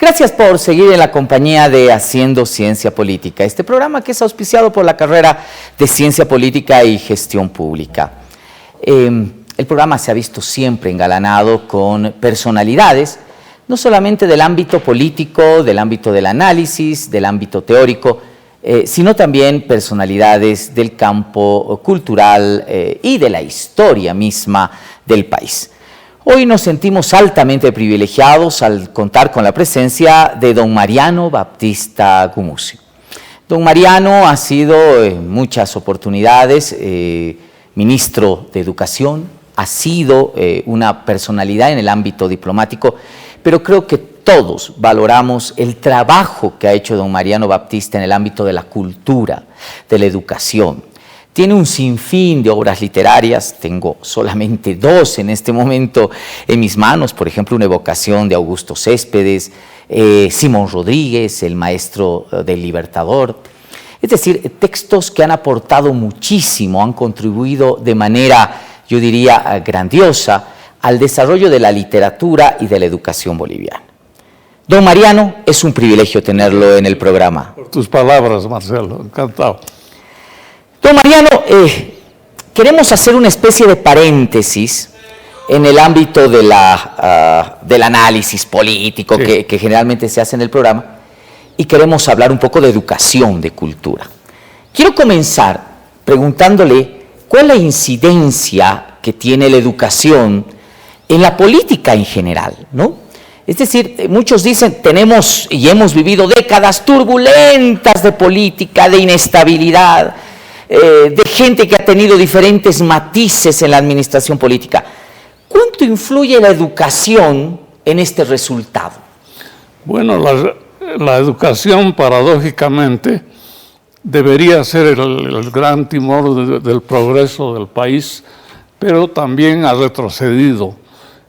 Gracias por seguir en la compañía de Haciendo Ciencia Política, este programa que es auspiciado por la carrera de Ciencia Política y Gestión Pública. El programa se ha visto siempre engalanado con personalidades, no solamente del ámbito político, del ámbito del análisis, del ámbito teórico, sino también personalidades del campo cultural y de la historia misma del país. Hoy nos sentimos altamente privilegiados al contar con la presencia de don Mariano Baptista Gumucio. Don Mariano ha sido en muchas oportunidades ministro de Educación, ha sido una personalidad en el ámbito diplomático, pero creo que todos valoramos el trabajo que ha hecho don Mariano Baptista en el ámbito de la cultura, de la educación. Tiene un sinfín de obras literarias, tengo solamente dos en este momento en mis manos, por ejemplo, una evocación de Augusto Céspedes, Simón Rodríguez, el maestro del Libertador. Es decir, textos que han aportado muchísimo, han contribuido de manera, yo diría, grandiosa al desarrollo de la literatura y de la educación boliviana. Don Mariano, es un privilegio tenerlo en el programa. Por tus palabras, Marcelo, encantado. Don Mariano, queremos hacer una especie de paréntesis en el ámbito de del análisis político que generalmente se hace en el programa y queremos hablar un poco de educación, de cultura. Quiero comenzar preguntándole cuál es la incidencia que tiene la educación en la política en general, ¿no? Es decir, muchos dicen, tenemos y hemos vivido décadas turbulentas de política, de inestabilidad, de gente que ha tenido diferentes matices en la administración política. ¿Cuánto influye la educación en este resultado? Bueno, la educación, paradójicamente, debería ser el gran timón del progreso del país, pero también ha retrocedido.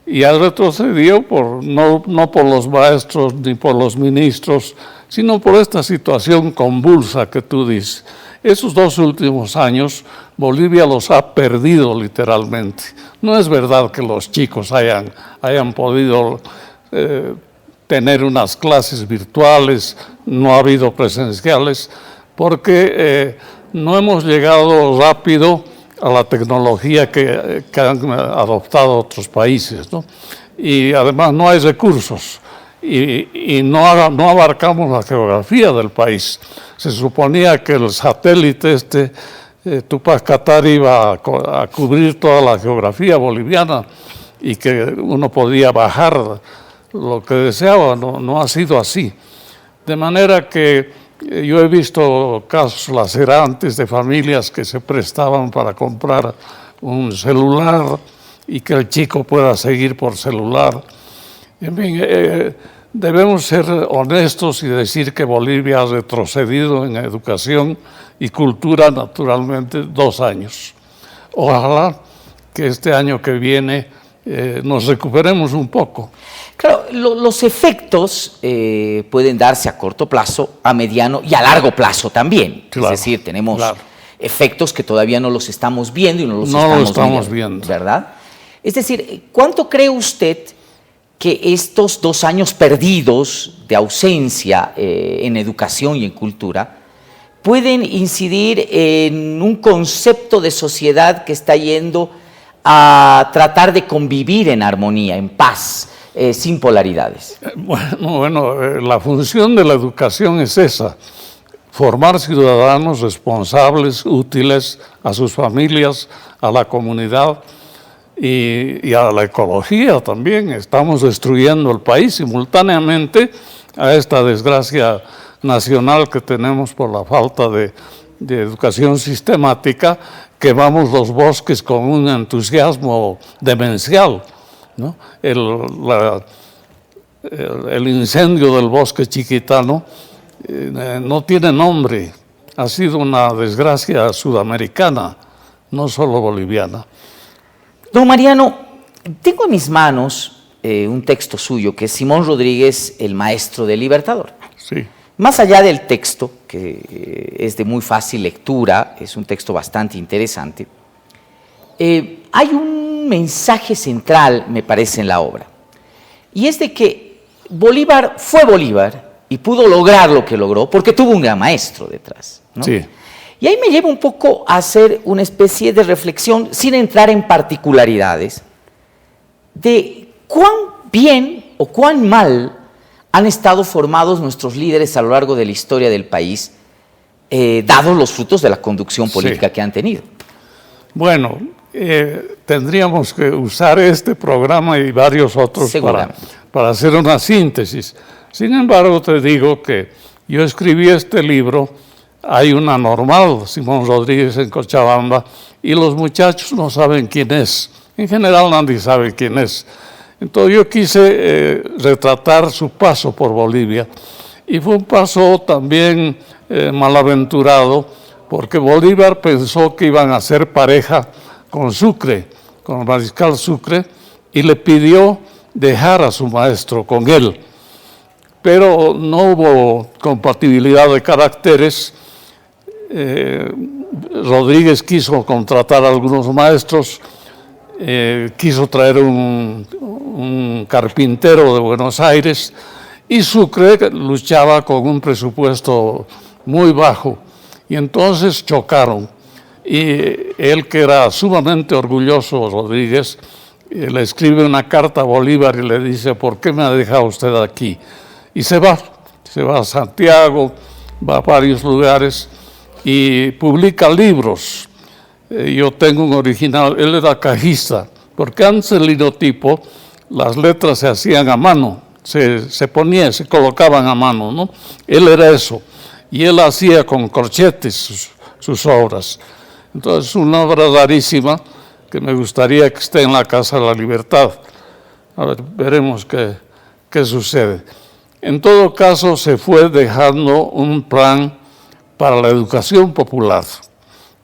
Y ha retrocedido no por los maestros ni por los ministros, sino por esta situación convulsa que tú dices. Esos 2 últimos años, Bolivia los ha perdido literalmente. No es verdad que los chicos hayan podido tener unas clases virtuales, no ha habido presenciales, porque no hemos llegado rápido a la tecnología que han adoptado otros países, ¿no? Y además no hay recursos y no abarcamos la geografía del país. Se suponía que el satélite Tupac Katari iba a cubrir toda la geografía boliviana y que uno podía bajar lo que deseaba. No ha sido así. De manera que yo he visto casos lacerantes de familias que se prestaban para comprar un celular y que el chico pueda seguir por celular. En fin, debemos ser honestos y decir que Bolivia ha retrocedido en educación y cultura, naturalmente, 2 años. Ojalá que este año que viene nos recuperemos un poco. Claro, los efectos pueden darse a corto plazo, a mediano y a largo plazo también. Claro, es decir, tenemos efectos que todavía no los estamos viendo y no los estamos viendo, ¿verdad? Es decir, ¿cuánto cree usted que estos 2 años perdidos de ausencia en educación y en cultura pueden incidir en un concepto de sociedad que está yendo a tratar de convivir en armonía, en paz, sin polaridades? Bueno, la función de la educación es esa: formar ciudadanos responsables, útiles a sus familias, a la comunidad y a la ecología también. Estamos destruyendo el país simultáneamente a esta desgracia nacional que tenemos por la falta de educación sistemática. Quemamos los bosques con un entusiasmo demencial, ¿no? El incendio del bosque chiquitano no tiene nombre, ha sido una desgracia sudamericana, no solo boliviana. Don Mariano, tengo en mis manos un texto suyo que es Simón Rodríguez, el maestro del Libertador. Sí. Más allá del texto, que es de muy fácil lectura, es un texto bastante interesante, hay un mensaje central, me parece, en la obra, y es de que Bolívar fue Bolívar y pudo lograr lo que logró porque tuvo un gran maestro detrás, ¿no? Sí. Y ahí me lleva un poco a hacer una especie de reflexión, sin entrar en particularidades, de cuán bien o cuán mal han estado formados nuestros líderes a lo largo de la historia del país, dados los frutos de la conducción política que han tenido. Bueno, tendríamos que usar este programa y varios otros para hacer una síntesis. Sin embargo, te digo que yo escribí este libro. Hay una normal, Simón Rodríguez, en Cochabamba, y los muchachos no saben quién es. En general nadie sabe quién es. Entonces yo quise retratar su paso por Bolivia. Y fue un paso también malaventurado, porque Bolívar pensó que iban a ser pareja con Sucre, con el mariscal Sucre, y le pidió dejar a su maestro con él. Pero no hubo compatibilidad de caracteres. Rodríguez quiso contratar a algunos maestros, quiso traer un carpintero de Buenos Aires, y Sucre luchaba con un presupuesto muy bajo, y entonces chocaron. Y él, que era sumamente orgulloso, Rodríguez, le escribe una carta a Bolívar y le dice: ¿por qué me ha dejado usted aquí? Y se va a Santiago, va a varios lugares y publica libros. Yo tengo un original, él era cajista, porque antes el linotipo, las letras se hacían a mano, se colocaban a mano, ¿no? Él era eso, y él hacía con corchetes sus obras. Entonces, una obra rarísima que me gustaría que esté en la Casa de la Libertad. A ver, veremos qué sucede. En todo caso, se fue dejando un plan para la educación popular.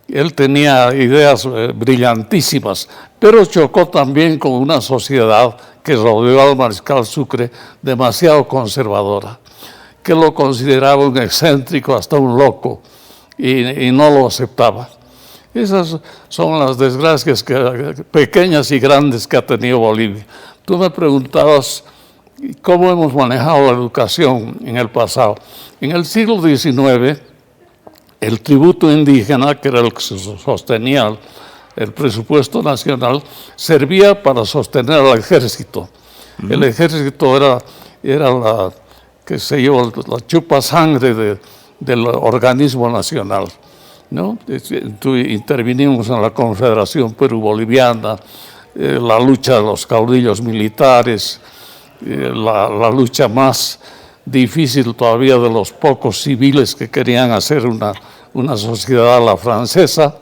Él tenía ideas brillantísimas, pero chocó también con una sociedad que rodeó al mariscal Sucre demasiado conservadora, que lo consideraba un excéntrico, hasta un loco, y no lo aceptaba. Esas son las desgracias pequeñas y grandes que ha tenido Bolivia. Tú me preguntabas cómo hemos manejado la educación en el pasado. En el siglo XIX, el tributo indígena, que era el que sostenía el presupuesto nacional, servía para sostener al ejército. El ejército era la chupa sangre del organismo nacional, ¿no? Intervinimos en la Confederación Perú-Boliviana, la lucha de los caudillos militares, la lucha más difícil todavía de los pocos civiles que querían hacer una sociedad a la francesa,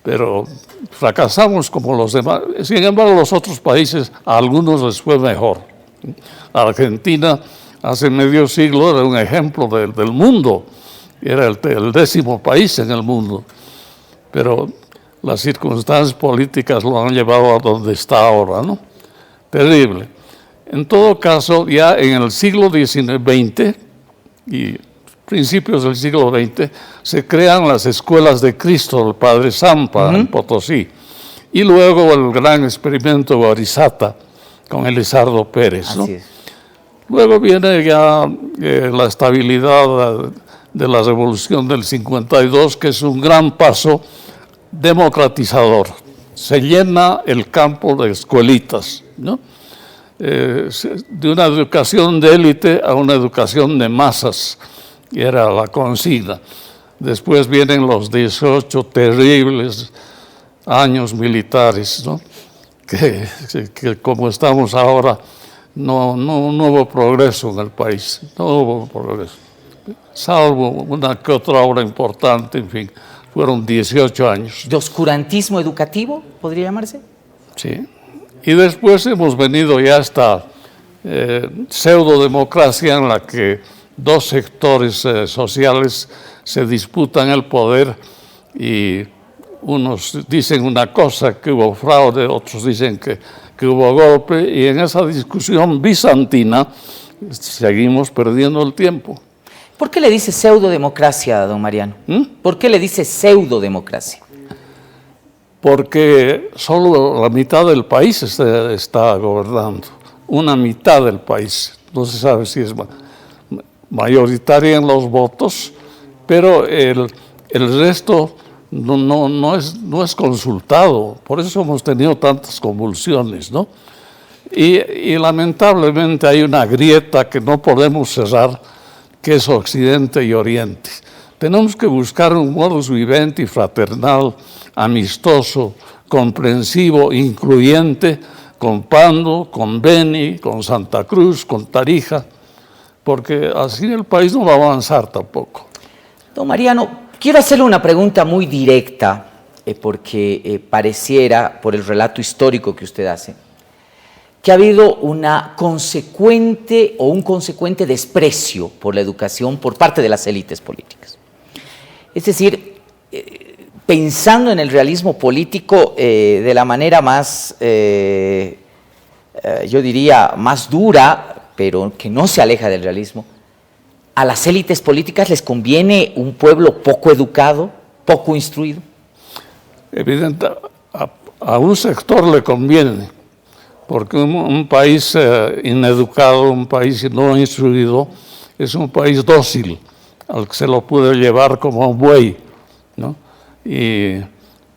pero fracasamos como los demás. Sin embargo, los otros países, a algunos les fue mejor. Argentina, hace medio siglo, era un ejemplo del mundo, era el 10º país en el mundo, pero las circunstancias políticas lo han llevado a donde está ahora, ¿no? Terrible. En todo caso, ya en el siglo XX y principios del siglo XX, se crean las escuelas de Cristo del Padre Zampa en Potosí, y luego el gran experimento Barizata con Elizardo Pérez, ¿no? Así es. Luego viene ya la estabilidad de la Revolución del 52, que es un gran paso democratizador. Se llena el campo de escuelitas, ¿no? De una educación de élite a una educación de masas, y era la consigna. Después vienen los 18 terribles años militares, ¿no? que como estamos ahora, no hubo progreso en el país, no hubo progreso, salvo una que otra obra importante, en fin, fueron 18 años. ¿De oscurantismo educativo, podría llamarse? Sí. Y después hemos venido ya a esta pseudodemocracia en la que dos sectores sociales se disputan el poder, y unos dicen una cosa, que hubo fraude, otros dicen que hubo golpe, y en esa discusión bizantina seguimos perdiendo el tiempo. ¿Por qué le dice pseudodemocracia, don Mariano? ¿Por qué le dice pseudodemocracia? Porque solo la mitad del país está gobernando. una mitad del país. No se sabe si es mayoritaria en los votos, pero el resto no es consultado. Por eso hemos tenido tantas convulsiones, ¿no? Y lamentablemente hay una grieta que no podemos cerrar, que es Occidente y Oriente. Tenemos que buscar un modus vivendi fraternal, amistoso, comprensivo, incluyente, con Pando, con Beni, con Santa Cruz, con Tarija, porque así el país no va a avanzar tampoco. Don Mariano, quiero hacerle una pregunta muy directa, porque pareciera, por el relato histórico que usted hace, que ha habido una consecuente o un consecuente desprecio por la educación por parte de las élites políticas. Es decir, pensando en el realismo político de la manera más, yo diría, más dura, pero que no se aleja del realismo, ¿a las élites políticas les conviene un pueblo poco educado, poco instruido? Evidente, a un sector le conviene, porque un país ineducado, un país no instruido, es un país dócil, al que se lo puede llevar como un buey, ¿no? Y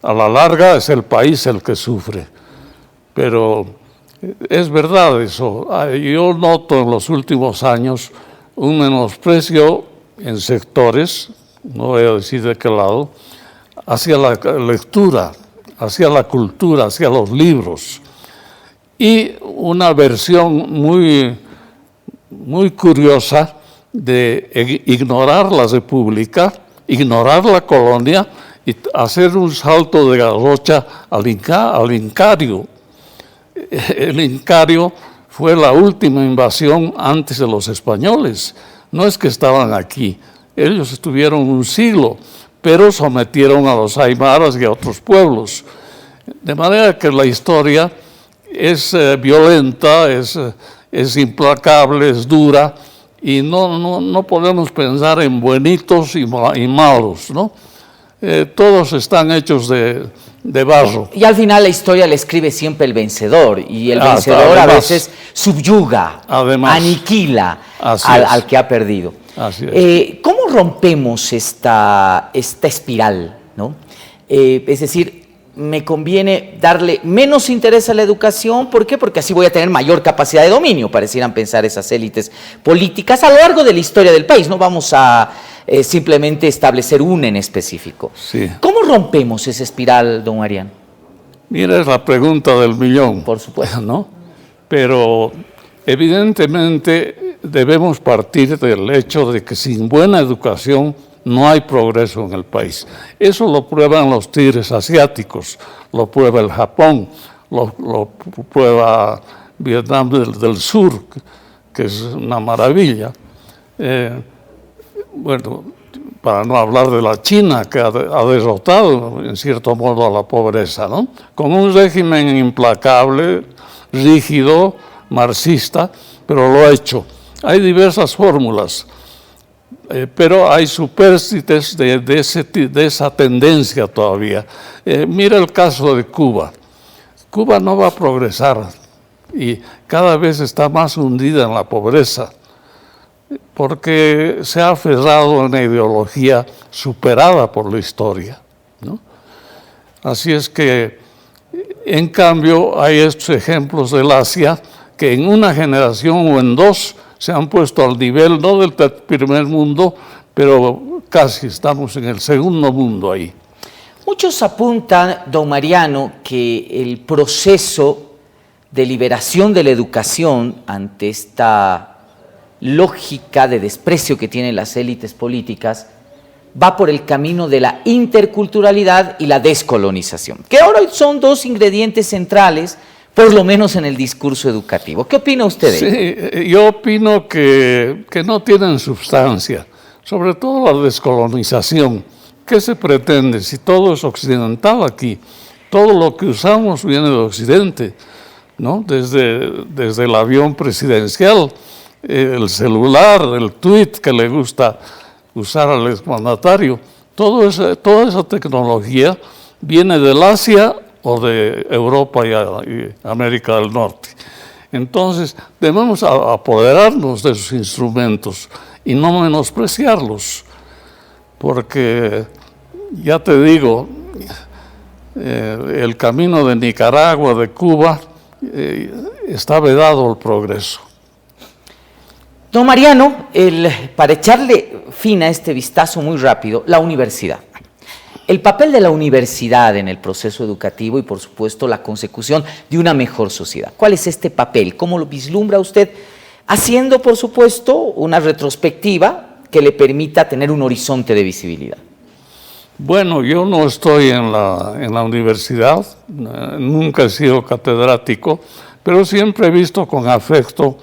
a la larga es el país el que sufre. Pero es verdad eso. Yo noto en los últimos años un menosprecio en sectores, no voy a decir de qué lado, hacia la lectura, hacia la cultura, hacia los libros. Y una versión muy curiosa de ignorar la república, ignorar la colonia y hacer un salto de garrocha al Incario. El Incario fue la última invasión antes de los españoles. No es que estaban aquí, ellos estuvieron un siglo, pero sometieron a los aymaras y a otros pueblos. De manera que la historia es violenta, es implacable, es dura, y no podemos pensar en buenitos y malos, ¿no? Todos están hechos de barro. Y al final la historia le escribe siempre el vencedor, y el vencedor además, a veces subyuga, aniquila al que ha perdido. Así es. ¿Cómo rompemos esta espiral, ¿no? Es decir, me conviene darle menos interés a la educación. ¿Por qué? Porque así voy a tener mayor capacidad de dominio, parecieran pensar esas élites políticas a lo largo de la historia del país. No vamos a simplemente establecer una en específico. Sí. ¿Cómo rompemos esa espiral, don Mariano? Mira, es la pregunta del millón. Por supuesto. ¿No? Pero evidentemente debemos partir del hecho de que sin buena educación no hay progreso en el país. Eso lo prueban los tigres asiáticos, lo prueba el Japón, lo prueba Vietnam del Sur, que es una maravilla. Bueno, para no hablar de la China, que ha derrotado en cierto modo a la pobreza, ¿no? Con un régimen implacable, rígido, marxista, pero lo ha hecho. Hay diversas fórmulas. Pero hay supérstites de esa tendencia todavía. Mira el caso de Cuba. Cuba no va a progresar y cada vez está más hundida en la pobreza porque se ha aferrado a una ideología superada por la historia, ¿no? Así es que, en cambio, hay estos ejemplos del Asia que en una generación o en dos se han puesto al nivel, no del primer mundo, pero casi estamos en el segundo mundo ahí. Muchos apuntan, don Mariano, que el proceso de liberación de la educación ante esta lógica de desprecio que tienen las élites políticas va por el camino de la interculturalidad y la descolonización, que ahora son dos ingredientes centrales, por lo menos en el discurso educativo. ¿Qué opina usted de ello? Sí, yo opino que no tienen sustancia, sobre todo la descolonización. ¿Qué se pretende si todo es occidental aquí? Todo lo que usamos viene de Occidente, ¿no? Desde el avión presidencial, el celular, el tweet que le gusta usar al exmandatario. Toda esa tecnología viene del Asia o de Europa y América del Norte. Entonces, debemos apoderarnos de esos instrumentos y no menospreciarlos, porque, ya te digo, el camino de Nicaragua, de Cuba, está vedado al progreso. Don Mariano, para echarle fin a este vistazo muy rápido, la universidad. El papel de la universidad en el proceso educativo y, por supuesto, la consecución de una mejor sociedad. ¿Cuál es este papel? ¿Cómo lo vislumbra usted? Haciendo, por supuesto, una retrospectiva que le permita tener un horizonte de visibilidad. Bueno, yo no estoy en la universidad, nunca he sido catedrático, pero siempre he visto con afecto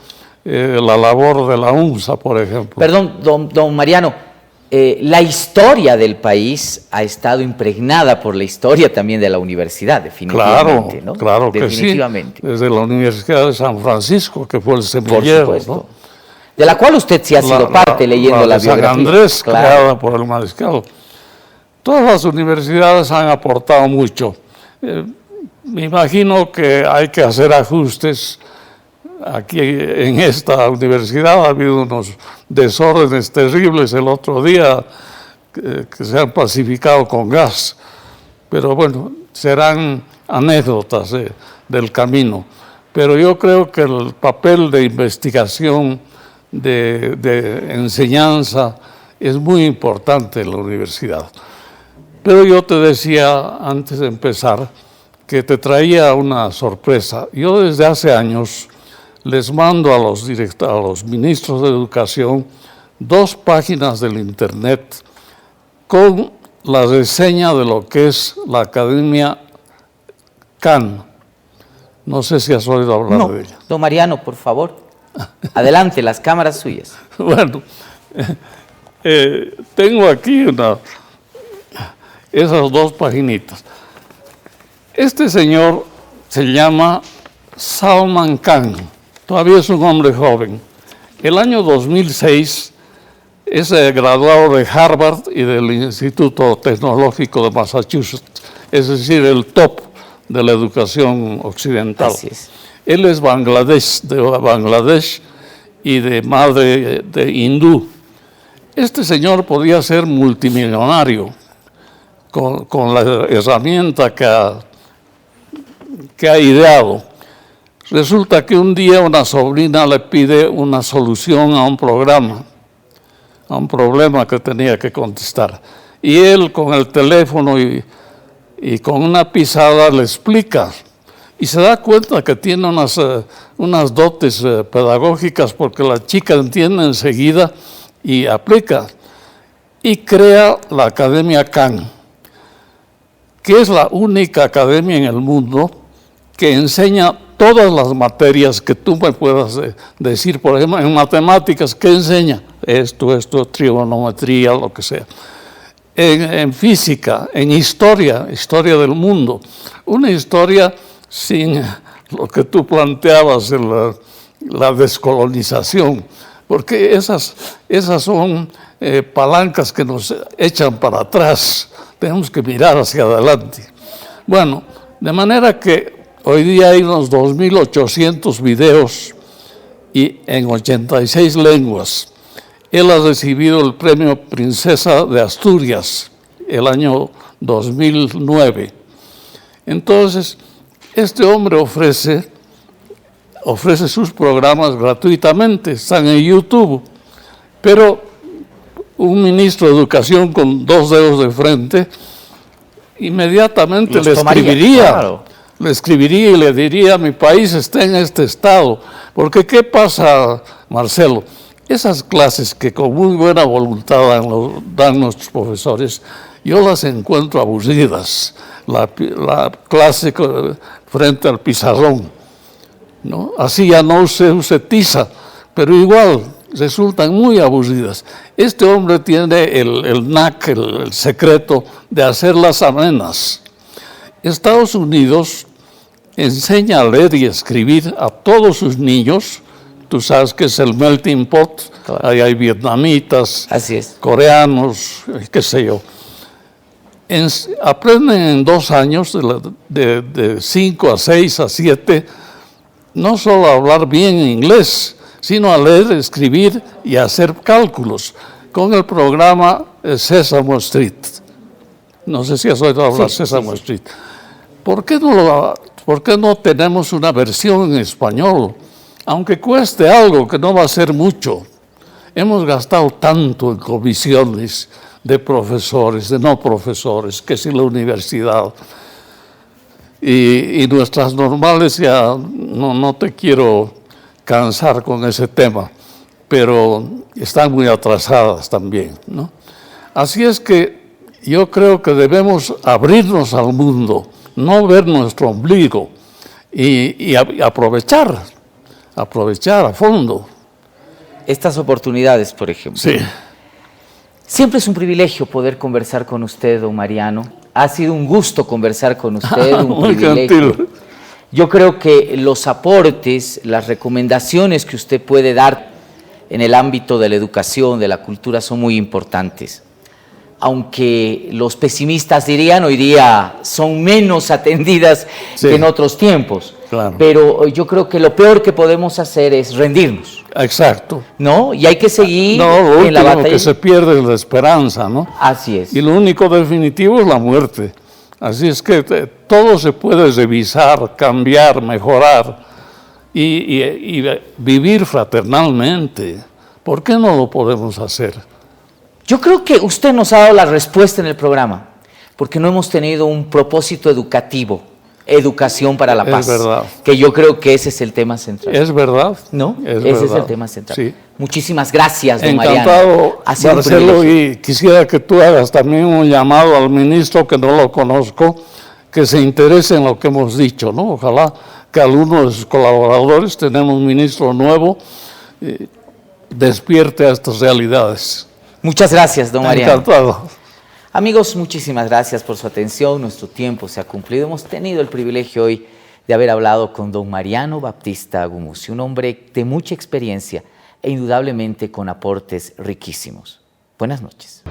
la labor de la UNSA, por ejemplo. Perdón, don Mariano, la historia del país ha estado impregnada por la historia también de la universidad, definitivamente. Claro, ¿no? claro que definitivamente. Sí, desde la Universidad de San Francisco, que fue el semillero, por supuesto. ¿no? De la cual usted sí ha sido parte leyendo la biografía. San Andrés, claro. Creada por el mariscal. Todas las universidades han aportado mucho. Me imagino que hay que hacer ajustes. Aquí en esta universidad ha habido unos desórdenes terribles el otro día que se han pacificado con gas. Pero bueno, serán anécdotas del camino. Pero yo creo que el papel de investigación, de enseñanza, es muy importante en la universidad. Pero yo te decía antes de empezar que te traía una sorpresa. Yo desde hace años les mando a los ministros de educación 2 páginas del internet con la reseña de lo que es la Academia CAN. No sé si has oído hablar de ella. Don Mariano, por favor, adelante, las cámaras suyas. Bueno, tengo aquí esas 2 paginitas. Este señor se llama Salman Khan, todavía es un hombre joven. El año 2006 es graduado de Harvard y del Instituto Tecnológico de Massachusetts, es decir, el top de la educación occidental. Así es. Él es de Bangladesh y de madre de hindú. Este señor podía ser multimillonario con la herramienta que ha ideado. Resulta que un día una sobrina le pide una solución a un problema que tenía que contestar. Y él con el teléfono y con una pisada le explica. Y se da cuenta que tiene unas dotes pedagógicas porque la chica entiende enseguida y aplica. Y crea la Academia Khan, que es la única academia en el mundo que enseña todas las materias que tú me puedas decir. Por ejemplo, en matemáticas, ¿qué enseña? Esto, trigonometría, lo que sea. En física, en historia del mundo. Una historia sin lo que tú planteabas en la descolonización, porque esas son palancas que nos echan para atrás. Tenemos que mirar hacia adelante. Bueno, de manera que hoy día hay unos 2.800 videos y en 86 lenguas. Él ha recibido el premio Princesa de Asturias el año 2009. Entonces, este hombre ofrece sus programas gratuitamente, están en YouTube, pero un ministro de Educación con 2 dedos de frente inmediatamente le escribiría y le diría: mi país está en este estado. Porque ¿qué pasa, Marcelo? Esas clases que con muy buena voluntad dan nuestros profesores, yo las encuentro aburridas. La clase frente al pizarrón, ¿no? Así ya no se use tiza, pero igual resultan muy aburridas. Este hombre tiene el knack, el secreto de hacerlas amenas. Estados Unidos enseña a leer y escribir a todos sus niños. Tú sabes que es el melting pot. Claro. Ahí hay vietnamitas, así es, coreanos, qué sé yo. Aprenden en 2 años, de 5 a 6 a 7, no solo a hablar bien inglés, sino a leer, escribir y hacer cálculos con el programa Sesame Street. No sé si has oído hablar Sesame Street. ¿Por qué no tenemos una versión en español? Aunque cueste algo, que no va a ser mucho. Hemos gastado tanto en comisiones de profesores, de no profesores, que si la universidad. Y nuestras normales ya no te quiero cansar con ese tema, pero están muy atrasadas también, ¿no? Así es que yo creo que debemos abrirnos al mundo, no ver nuestro ombligo y aprovechar a fondo. Estas oportunidades, por ejemplo. Sí. Siempre es un privilegio poder conversar con usted, don Mariano. Ha sido un gusto conversar con usted, un privilegio. Gentil. Yo creo que los aportes, las recomendaciones que usted puede dar en el ámbito de la educación, de la cultura, son muy importantes. Aunque los pesimistas dirían, hoy día son menos atendidas que en otros tiempos. Claro. Pero yo creo que lo peor que podemos hacer es rendirnos. Exacto. ¿No? Y hay que seguir en la batalla. Que se pierde la esperanza, ¿no? Así es. Y lo único definitivo es la muerte. Así es que todo se puede revisar, cambiar, mejorar y vivir fraternalmente. ¿Por qué no lo podemos hacer? Yo creo que usted nos ha dado la respuesta en el programa, porque no hemos tenido un propósito educativo, educación para la paz. Es verdad. Que yo creo que ese es el tema central. Es verdad. ¿No? Ese es el tema central. Sí. Muchísimas gracias, don Mariano. Encantado, Marcelo, y quisiera que tú hagas también un llamado al ministro, que no lo conozco, que se interese en lo que hemos dicho, ¿no? Ojalá que algunos de sus colaboradores, tenemos un ministro nuevo, despierte a estas realidades. Muchas gracias, don Mariano. Encantado. Amigos, muchísimas gracias por su atención. Nuestro tiempo se ha cumplido. Hemos tenido el privilegio hoy de haber hablado con don Mariano Baptista Gumucio, un hombre de mucha experiencia e indudablemente con aportes riquísimos. Buenas noches.